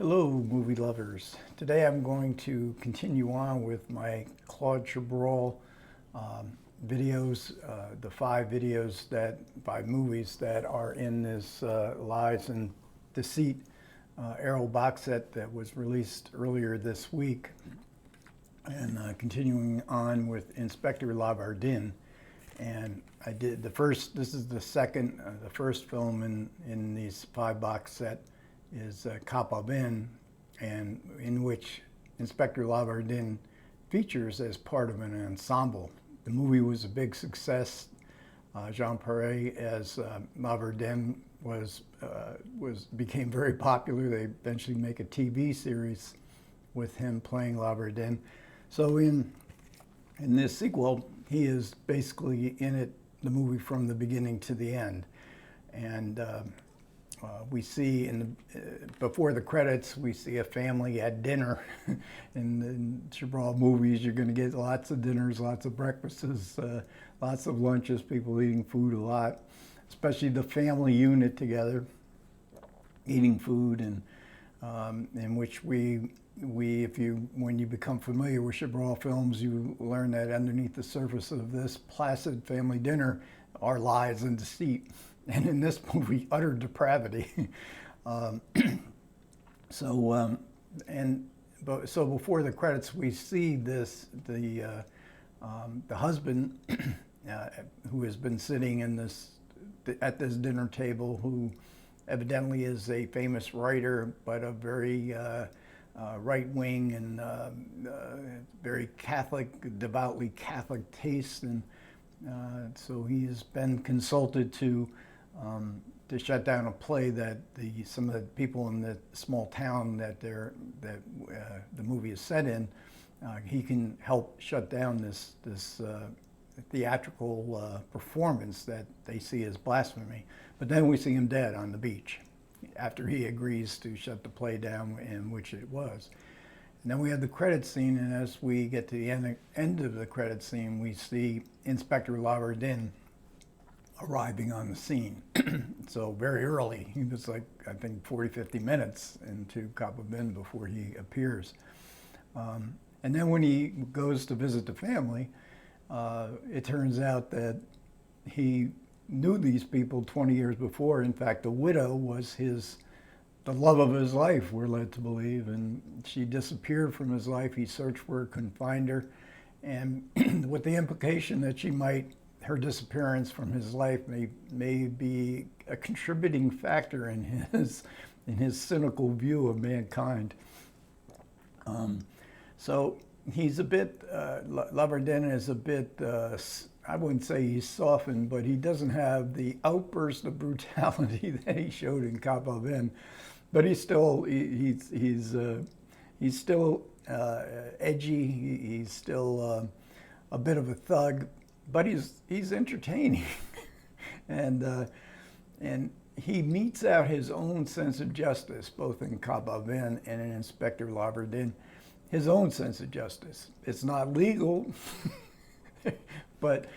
Hello, movie lovers. Today I'm going to continue on with my Claude Chabrol videos, the five movies that are in this Lies and Deceit Arrow box set that was released earlier this week. And continuing on with Inspector LAVARDIN. And I did the first, this is the first film in these five box set is Chabrol, and in which Inspector LAVARDIN features as part of an ensemble. The movie was a big success. Jean Perret as LAVARDIN became very popular. They eventually make a TV series with him playing LAVARDIN. So in this sequel, he is basically in the movie from the beginning to the end. And we see before the credits, we see a family at dinner. In Chabrol movies, you're going to get lots of dinners, lots of breakfasts, lots of lunches, people eating food a lot, especially the family unit together, eating food, and in which when you become familiar with Chabrol films, you learn that underneath the surface of this placid family dinner are lies and deceit. And in this movie, utter depravity. So before the credits, we see the husband who has been sitting at this dinner table, who evidently is a famous writer, but a very right-wing and very Catholic, devoutly Catholic taste, and so he has been consulted to shut down a play that some of the people in the small town that the movie is set in. He can help shut down this theatrical performance that they see as blasphemy. But then we see him dead on the beach after he agrees to shut the play down, in which it was. And then we have the credit scene, and as we get to the end of the credit scene, we see Inspector LAVARDIN arriving on the scene. So very early, he was like, I think 40, 50 minutes into Chabrol before he appears. And then when he goes to visit the family, it turns out that he knew these people 20 years before. In fact, the widow was the love of his life, we're led to believe, and she disappeared from his life. He searched for her, couldn't find her, and with the implication that her disappearance from his life may be a contributing factor in his cynical view of mankind. So he's a bit, LAVARDIN is a bit, I wouldn't say he's softened, but he doesn't have the outburst of brutality that he showed in Chabrol. But he's still edgy. He's still a bit of a thug, but he's entertaining, and he meets out his own sense of justice, both in Chabrol and in Inspector LAVARDIN. His own sense of justice. It's not legal, but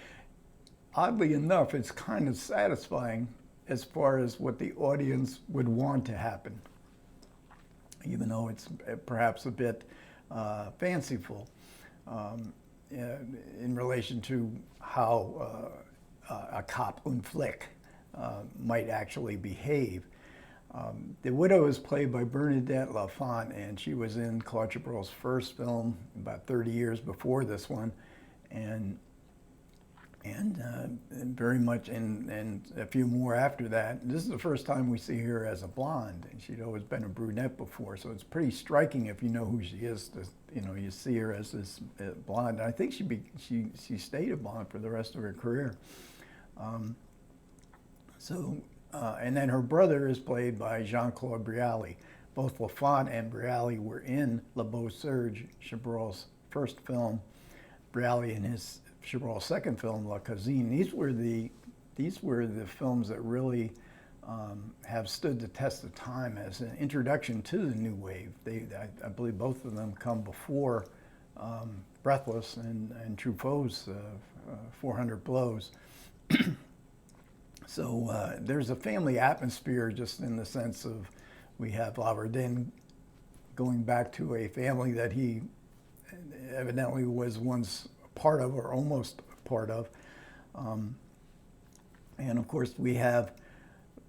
oddly enough, it's kind of satisfying as far as what the audience would want to happen, even though it's perhaps a bit fanciful in relation to how a cop und flick might actually behave. The widow is played by Bernadette Lafont, and she was in Claude Chabrol's first film about 30 years before this one, and very much, and a few more after that. This is the first time we see her as a blonde, and she'd always been a brunette before, so it's pretty striking if you know who she is. You see her as this blonde. I think she stayed a blonde for the rest of her career. And then her brother is played by Jean-Claude Brialy. Both Lafont and Brialy were in Le Beau Serge, Chabrol's first film. Brialy in his Chabrol's second film, La Cousine. These were the films that really have stood the test of time as an introduction to the new wave. I believe both of them come before Breathless and Truffaut's 400 Blows. So there's a family atmosphere, just in the sense of we have LAVARDIN going back to a family that he evidently was once part of, or almost part of. And of course we have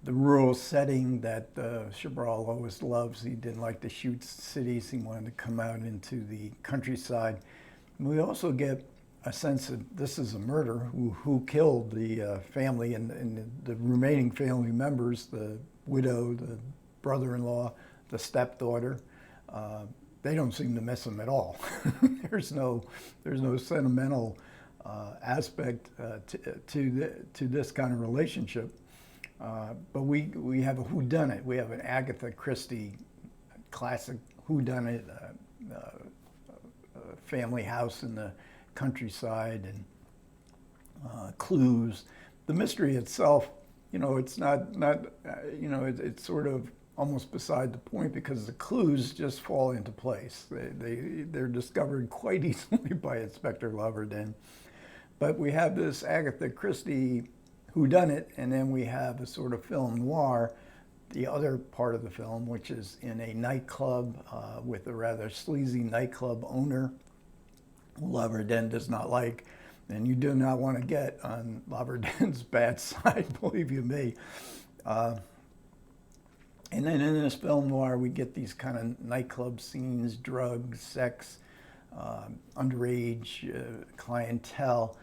the rural setting that Chabrol always loves. He didn't like to shoot cities. He wanted to come out into the countryside. And we also get a sense that this is a murder. Who killed the family and the remaining family members, the widow, the brother-in-law, the stepdaughter. They don't seem to miss him at all. There's no sentimental aspect to this kind of relationship. But we have a whodunit. We have an Agatha Christie classic whodunit, family house in the countryside, and clues. The mystery itself, it's not it's sort of almost beside the point, because the clues just fall into place. They're discovered quite easily by Inspector LAVARDIN. But we have this Agatha Christie whodunit, and then we have a sort of film noir, the other part of the film, which is in a nightclub with a rather sleazy nightclub owner who LAVARDIN does not like, and you do not want to get on LAVARDIN's bad side, believe you me. And then in this film noir, we get these kind of nightclub scenes, drugs, sex, underage clientele.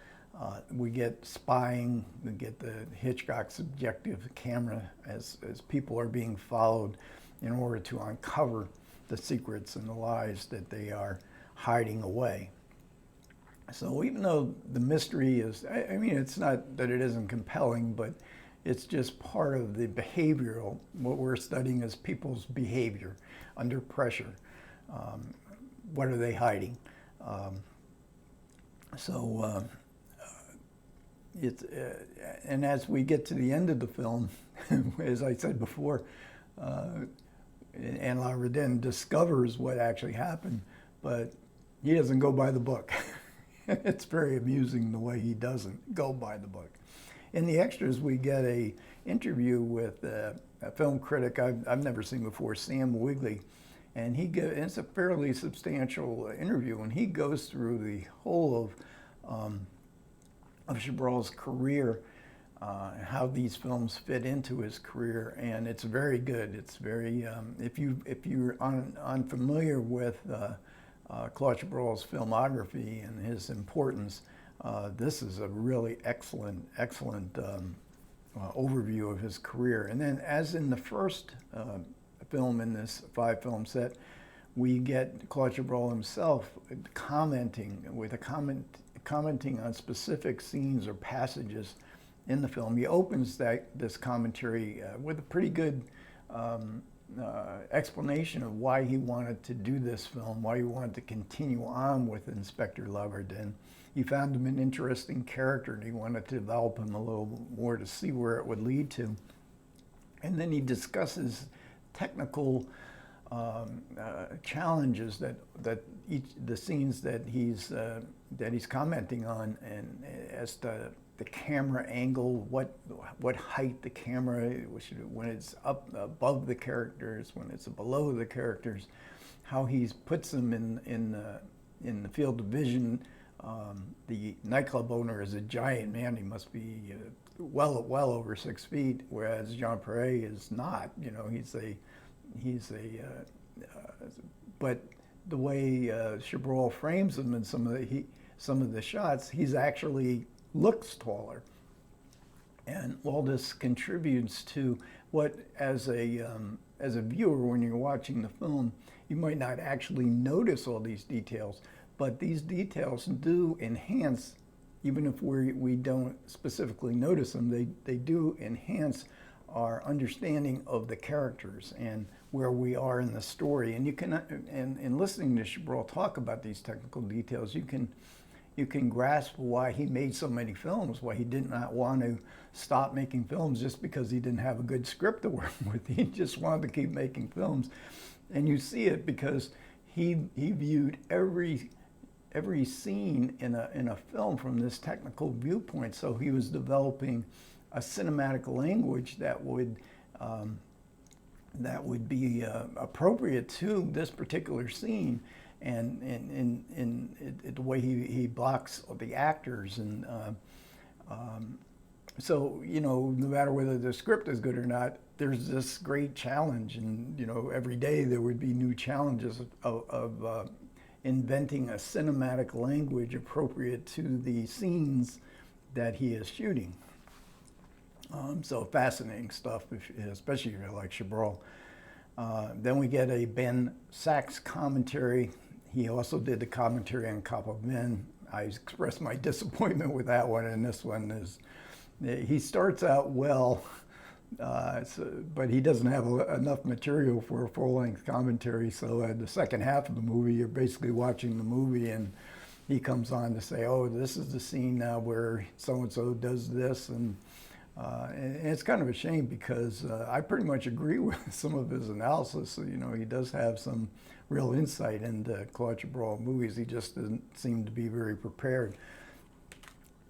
We get spying. We get the Hitchcock subjective camera as people are being followed in order to uncover the secrets and the lies that they are hiding away. So even though the mystery is, I mean, it's not that it isn't compelling, but it's just part of the behavioral. What we're studying is people's behavior under pressure. What are they hiding? And as we get to the end of the film, as I said before, and LAVARDIN discovers what actually happened, but he doesn't go by the book. It's very amusing the way he doesn't go by the book. In the extras, we get a interview with a film critic I've never seen before, Sam Wigley, and it's a fairly substantial interview, and he goes through the whole of Chabrol's career, how these films fit into his career, and it's very good. It's very if you're unfamiliar with Claude Chabrol's filmography and his importance, this is a really excellent overview of his career. And then, as in the first film in this 5-film set, we get Claude Chabrol himself commenting on specific scenes or passages in the film. He opens this commentary with a pretty good explanation of why he wanted to do this film, why he wanted to continue on with Inspector LAVARDIN. He found him an interesting character, and he wanted to develop him a little more to see where it would lead to. And then he discusses technical challenges that the scenes that he's commenting on, and as to the camera angle, what height the camera, when it's up above the characters, when it's below the characters, how he puts them in the field of vision. The nightclub owner is a giant man. He must be well over 6 feet, whereas Jean Perret is not. But the way Chabrol frames him in some of the shots, he's actually looks taller, and all this contributes to what, as a viewer, when you're watching the film, you might not actually notice all these details, but these details do enhance, even if we don't specifically notice them, they do enhance our understanding of the characters and where we are in the story. And you can, and listening to Chabrol talk about these technical details, you can grasp why he made so many films, why he did not want to stop making films just because he didn't have a good script to work with. He just wanted to keep making films. And you see it because he viewed every scene in a film from this technical viewpoint. So he was developing a cinematic language that would that would be appropriate to this particular scene, and in the way he blocks the actors. And so, you know, no matter whether the script is good or not, there's this great challenge. And, you know, every day there would be new challenges of inventing a cinematic language appropriate to the scenes that he is shooting. So fascinating stuff, especially if you like Chabrol. Then we get a Ben Sachs commentary. He also did the commentary on Cop of Men. I expressed my disappointment with that one, and this one is, he starts out well, but he doesn't have enough material for a full-length commentary. So at the second half of the movie, you're basically watching the movie, and he comes on to say, oh, this is the scene now where so-and-so does this, and it's kind of a shame, because I pretty much agree with some of his analysis. You know, he does have some real insight into Claude Chabrol movies. He just doesn't seem to be very prepared.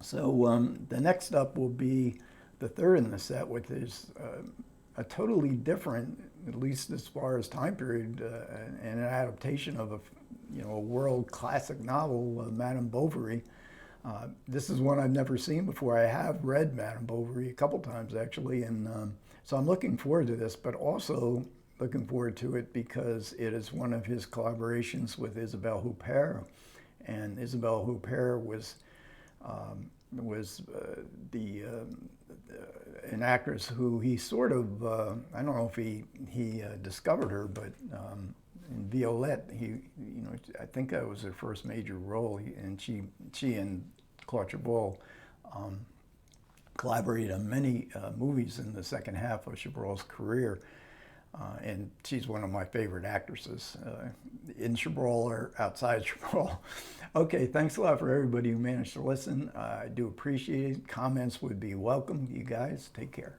So the next up will be the third in the set, which is a totally different, at least as far as time period, and an adaptation of a world classic novel, Madame Bovary. This is one I've never seen before. I have read Madame Bovary a couple times, actually, and so I'm looking forward to this, but also looking forward to it because it is one of his collaborations with Isabelle Huppert, and Isabelle Huppert was an actress who he sort of, I don't know if he discovered her, but in Violette, I think that was her first major role, and she and Claude Chabrol collaborated on many movies in the second half of Chabrol's career, and she's one of my favorite actresses in Chabrol or outside Chabrol. Okay, thanks a lot for everybody who managed to listen. I do appreciate it. Comments would be welcome. You guys, take care.